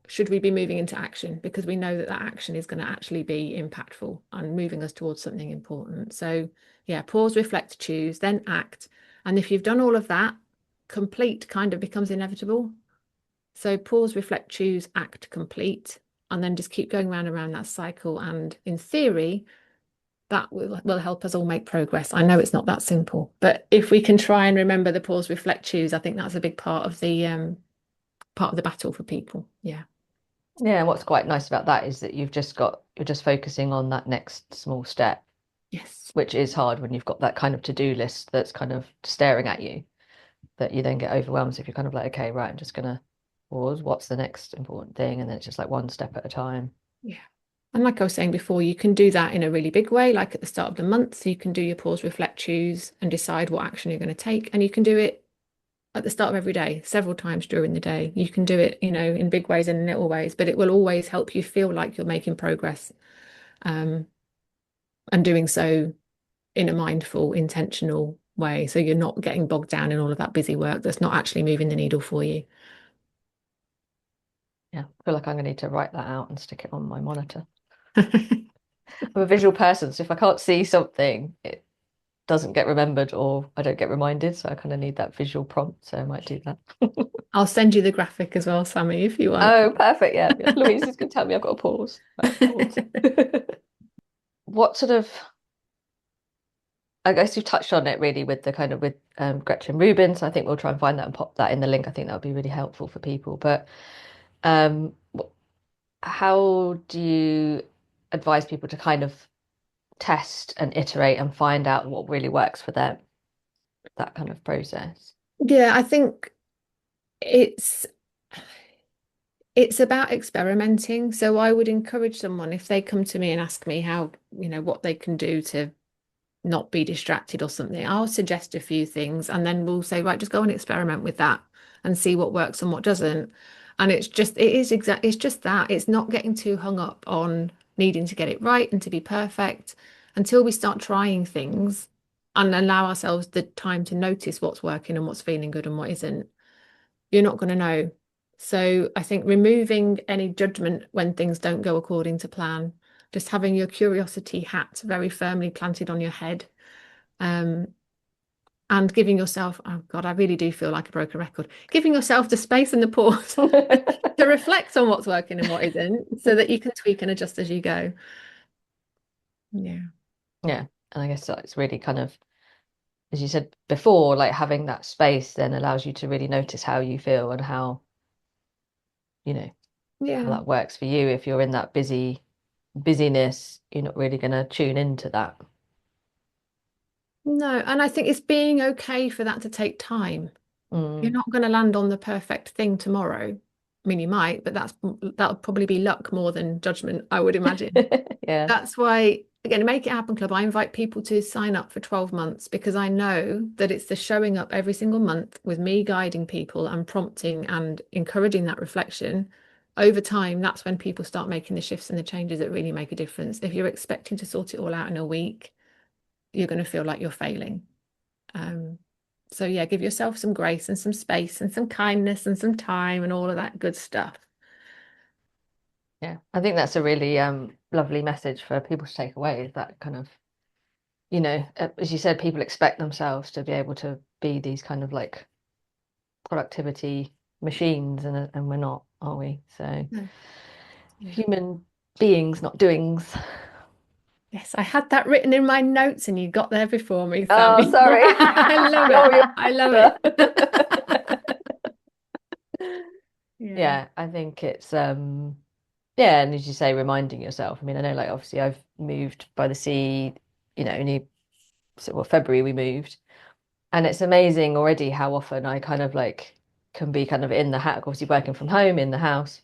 should we be moving into action because we know that that action is going to actually be impactful and moving us towards something important. So yeah, pause, reflect, choose, then act. And if you've done all of that, complete kind of becomes inevitable. So pause, reflect, choose, act, complete, and then just keep going round and round that cycle. And in theory, that will help us all make progress. I know it's not that simple, but if we can try and remember the pause, reflect, choose, I think that's a big part of the battle for people. Yeah.
Yeah, and what's quite nice about that is that you're just focusing on that next small step,
Yes.
which is hard when you've got that kind of to-do list that's kind of staring at you, that you then get overwhelmed. So if you're kind of like, okay, right, I'm just gonna pause, what's the next important thing? And then it's just like one step at a time.
Yeah. And like I was saying before, you can do that in a really big way, like at the start of the month. You can do your pause, reflect, choose, and decide what action you're going to take. And you can do it at the start of every day, several times during the day. You can do it, in big ways and in little ways, but it will always help you feel like you're making progress, um, and doing so in a mindful, intentional way. So you're not getting bogged down in all of that busy work that's not actually moving the needle for you.
Yeah, I feel like I'm gonna need to write that out and stick it on my monitor. I'm a visual person, so if I can't see something, it doesn't get remembered or I don't get reminded. So I kind of need that visual prompt. So I might do that.
I'll send you the graphic as well, Sammy, if you want.
Oh, perfect. Yeah. Louise is going to tell me I've got to pause. Right, pause. What sort of, I guess you've touched on it really with the kind of with Gretchen Rubin. So I think we'll try and find that and pop that in the link. I think that would be really helpful for people. But um, how do you advise people to kind of test and iterate and find out what really works for them? That kind of process.
Yeah, I think it's it's about experimenting. So I would encourage someone if they come to me and ask me how, what they can do to not be distracted or something, I'll suggest a few things and then we'll say, right, just go and experiment with that and see what works and what doesn't. And it's just that it's not getting too hung up on needing to get it right and to be perfect until we start trying things and allow ourselves the time to notice what's working and what's feeling good and what isn't, you're not going to know. So I think removing any judgment when things don't go according to plan, just having your curiosity hat very firmly planted on your head, um, and giving yourself, oh God, I really do feel like a broken record, giving yourself the space and the pause to reflect on what's working and what isn't, so that you can tweak and adjust as you go. Yeah.
Yeah. And I guess it's really kind of, as you said before, like having that space then allows you to really notice how you feel and how, you know, how
Yeah.
that works for you. If you're in that busyness, you're not really going to tune into that.
No, and I think it's being okay for that to take time. You're
Mm.
not going to land on the perfect thing tomorrow. I mean, you might, but that'll probably be luck more than judgment, I would imagine.
Yeah.
That's why, again, Make It Happen Club, I invite people to sign up for 12 months because I know that it's the showing up every single month with me guiding people and prompting and encouraging that reflection. Over time, that's when people start making the shifts and the changes that really make a difference. If you're expecting to sort it all out in a week, you're going to feel like you're failing. Um, so yeah, give yourself some grace and some space and some kindness and some time and all of that good stuff.
Yeah. I think that's a really lovely message for people to take away, is that kind of, as you said, people expect themselves to be able to be these kind of like productivity machines, and we're not, are we? So
No. Yeah.
human beings, not doings.
Yes, I had that written in my notes and you got there before me,
Oh,
Sammy.
sorry.
I love
Oh,
it.
you're
I love it. Yeah.
yeah, I think it's yeah, and as you say, reminding yourself. I mean, I know, like, obviously I've moved by the sea, only February we moved, and it's amazing already how often I kind of like can be kind of in the house, obviously working from home in the house,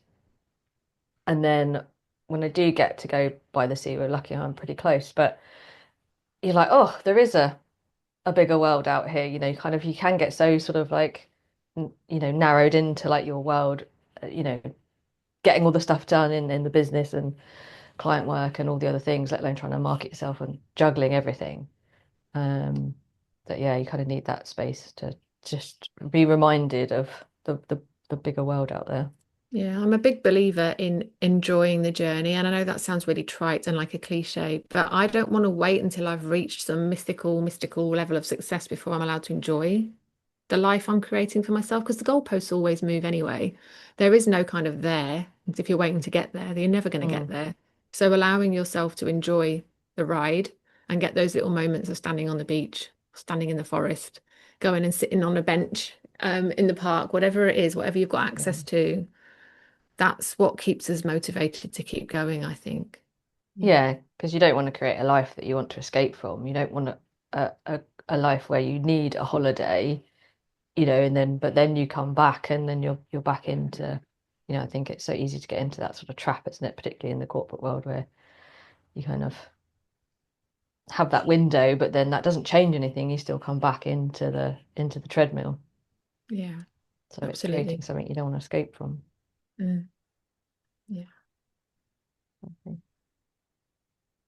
and then when I do get to go by the sea, we're lucky I'm pretty close, but you're like, oh, there is a bigger world out here, kind of you can get so sort of like narrowed into like your world, getting all the stuff done in the business and client work and all the other things, let alone trying to market yourself and juggling everything. um that yeah, you kind of need that space to just be reminded of the bigger world out there.
Yeah, I'm a big believer in enjoying the journey. And I know that sounds really trite and like a cliche, but I don't want to wait until I've reached some mystical level of success before I'm allowed to enjoy the life I'm creating for myself, because the goalposts always move anyway. There is no kind of there. If you're waiting to get there, you're never going to get
Mm.
there. So allowing yourself to enjoy the ride and get those little moments of standing on the beach, standing in the forest, going and sitting on a bench in the park, whatever it is, whatever you've got
Yeah,
access to, that's what keeps us motivated to keep going, I think. Yeah.
yeah, because you don't want to create a life that you want to escape from. You don't want a life where you need a holiday, and then you come back and then you're back into, I think it's so easy to get into that sort of trap, isn't it? Particularly in the corporate world, where you kind of have that window, but then that doesn't change anything. You still come back into the treadmill.
Yeah,
So it's creating
absolutely.
something you don't want to escape from.
Mm, yeah.
Okay.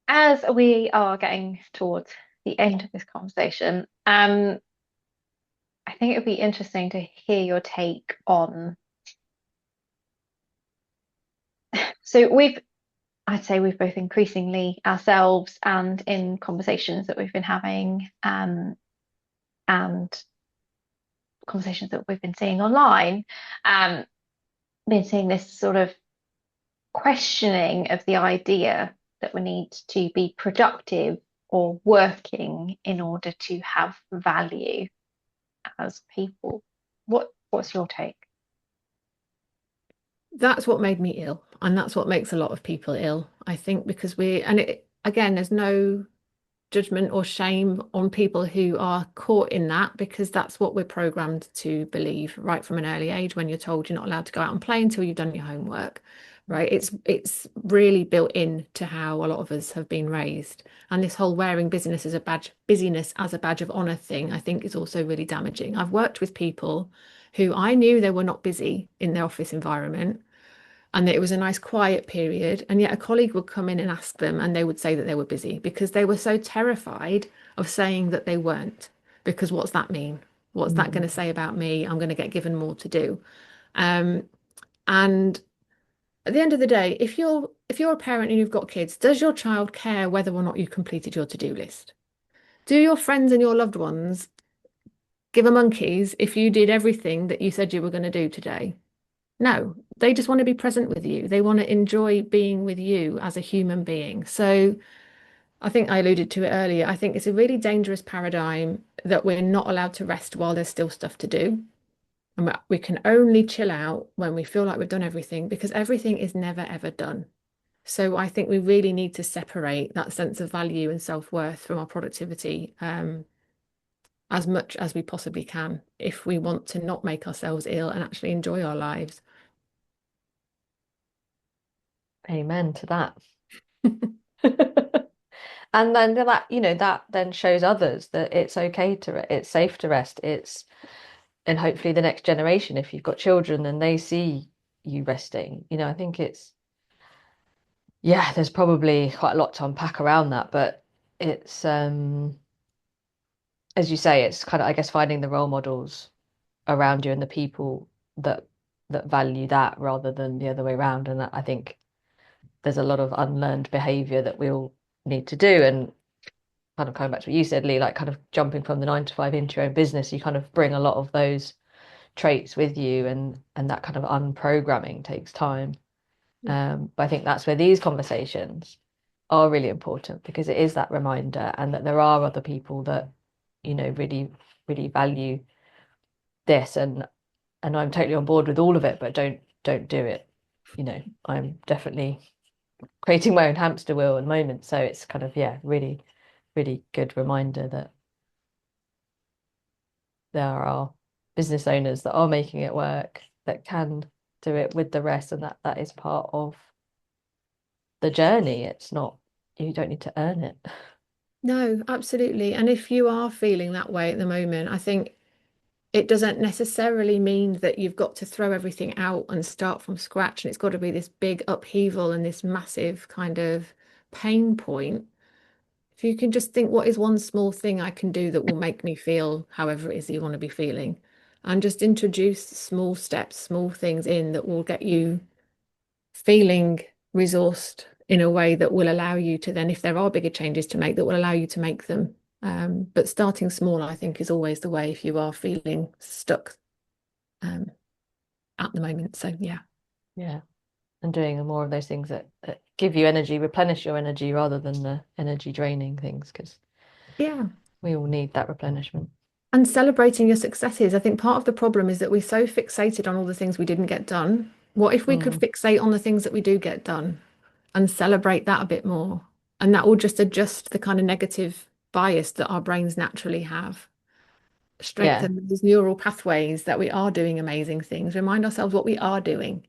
As we are getting towards the end of this conversation, I think it would be interesting to hear your take on. So I'd say we've both increasingly ourselves and in conversations that we've been having, and conversations that we've been seeing online, um, been seeing this sort of questioning of the idea that we need to be productive or working in order to have value as people. What's your take?
That's what made me ill, and that's what makes a lot of people ill, I think, because again, there's no judgment or shame on people who are caught in that, because that's what we're programmed to believe right from an early age, when you're told you're not allowed to go out and play until you've done your homework, right? It's really built in to how a lot of us have been raised. And this whole wearing busyness as a badge of honor thing, I think is also really damaging. I've worked with people who I knew they were not busy in their office environment, and it was a nice quiet period. And yet a colleague would come in and ask them, and they would say that they were busy because they were so terrified of saying that they weren't. Because what's that mean? What's that going
Mm.
to say about me? I'm going to get given more to do. Um, and at the end of the day, if you're a parent and you've got kids, does your child care whether or not you completed your to-do list? Do your friends and your loved ones give a monkeys if you did everything that you said you were going to do today? No, they just want to be present with you. They want to enjoy being with you as a human being. So I think I alluded to it earlier. I think it's a really dangerous paradigm that we're not allowed to rest while there's still stuff to do. And we can only chill out when we feel like we've done everything because everything is never, ever done. So I think we really need to separate that sense of value and self-worth from our productivity as much as we possibly can if we want to not make ourselves ill and actually enjoy our lives.
Amen to that. And then that, that then shows others that it's okay it's safe to rest. And hopefully the next generation, if you've got children and they see you resting, I think yeah, there's probably quite a lot to unpack around that, but it's, as you say, it's kind of, I guess, finding the role models around you and the people that value that rather than the other way around. And that, I think there's a lot of unlearned behavior that we all need to do. And kind of coming back to what you said, Lee, like kind of jumping from the 9 to 5 into your own business, you kind of bring a lot of those traits with you, and that kind of unprogramming takes time. But I think that's where these conversations are really important because it is that reminder, and that there are other people that really really value this, and I'm totally on board with all of it, but don't do it. I'm definitely creating my own hamster wheel at the moment, so it's kind of, yeah, really really good reminder that there are business owners that are making it work, that can do it with the rest, and that is part of the journey. It's not, you don't need to earn it.
No, absolutely. And if you are feeling that way at the moment, I think it doesn't necessarily mean that you've got to throw everything out and start from scratch and it's got to be this big upheaval and this massive kind of pain point. If you can just think, what is one small thing I can do that will make me feel however it is that you want to be feeling? And just introduce small steps, small things in that will get you feeling resourced in a way that will allow you to then, if there are bigger changes to make, that will allow you to make them. But starting small, I think, is always the way if you are feeling stuck um, at the moment. So, yeah.
Yeah. And doing more of those things that give you energy, replenish your energy rather than the energy draining things, because
Yeah.
we all need that replenishment.
And celebrating your successes. I think part of the problem is that we're so fixated on all the things we didn't get done. What if we could
Mm.
fixate on the things that we do get done and celebrate that a bit more? And that will just adjust the kind of negative bias that our brains naturally have.
Yeah.
Strengthen those neural pathways that we are doing amazing things, remind ourselves what we are doing.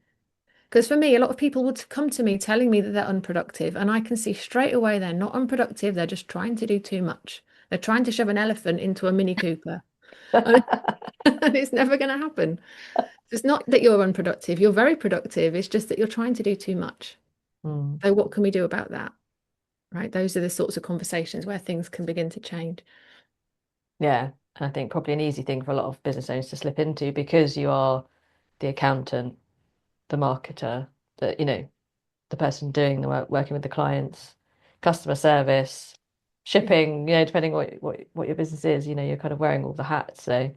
Because for me, a lot of people would come to me telling me that they're unproductive, and I can see straight away they're not unproductive, they're just trying to do too much. They're trying to shove an elephant into a Mini Cooper, and and it's never going to happen. It's not that you're unproductive, you're very productive, it's just that you're trying to do too much.
Mm.
So what can we do about that? Right? Those are the sorts of conversations where things can begin to change.
Yeah. And I think probably an easy thing for a lot of business owners to slip into, because you are the accountant, the marketer, the person doing the work, working with the clients, customer service, shipping, depending what your business is, you're kind of wearing all the hats. So,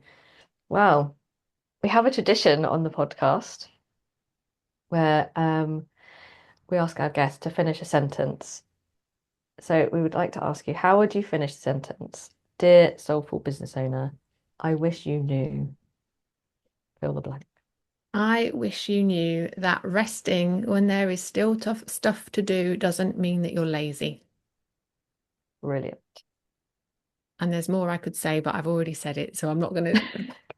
well, we have a tradition on the podcast where we ask our guests to finish a sentence. So we would like to ask you, how would you finish the sentence? Dear soulful business owner, I wish you knew. Fill the blank.
I wish you knew that resting when there is still tough stuff to do doesn't mean that you're lazy.
Brilliant.
And there's more I could say, but I've already said it, so I'm not gonna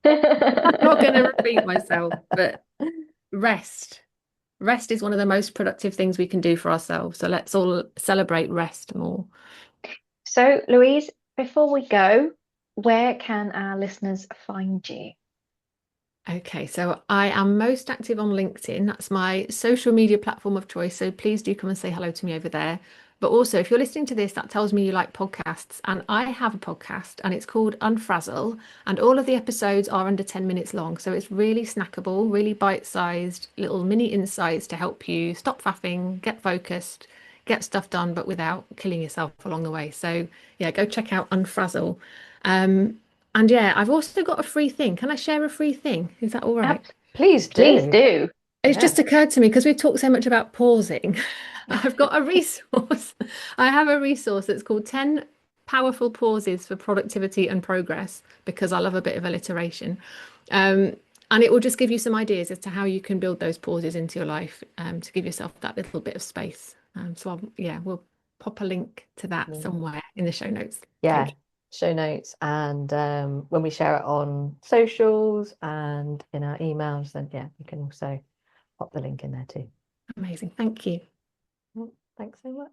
I'm not gonna repeat myself. But rest. Rest is one of the most productive things we can do for ourselves. So let's all celebrate rest more.
So, Louise, before we go, where can our listeners find you?
Okay, so I am most active on LinkedIn. That's my social media platform of choice. So please do come and say hello to me over there. But also, if you're listening to this, that tells me you like podcasts. And I have a podcast and it's called Unfrazzle. And all of the episodes are under 10 minutes long. So it's really snackable, really bite-sized, little mini insights to help you stop faffing, get focused, get stuff done, but without killing yourself along the way. So yeah, go check out Unfrazzle. Um, and yeah, I've also got a free thing. Can I share a free thing? Is that all right?
Please
Please
do.
do.
It's
Yeah.
just occurred to me because we've talked so much about pausing. I've got a resource. I have a resource that's called 10 Powerful Pauses for Productivity and Progress because I love a bit of alliteration. Um, and it will just give you some ideas as to how you can build those pauses into your life to give yourself that little bit of space. Yeah, we'll pop a link to that
Yeah.
somewhere in the show notes. Thank
Yeah.
you.
Show notes, and when we share it on socials and in our emails, then yeah, you can also pop the link in there too.
Amazing. Thank you.
Thanks so much.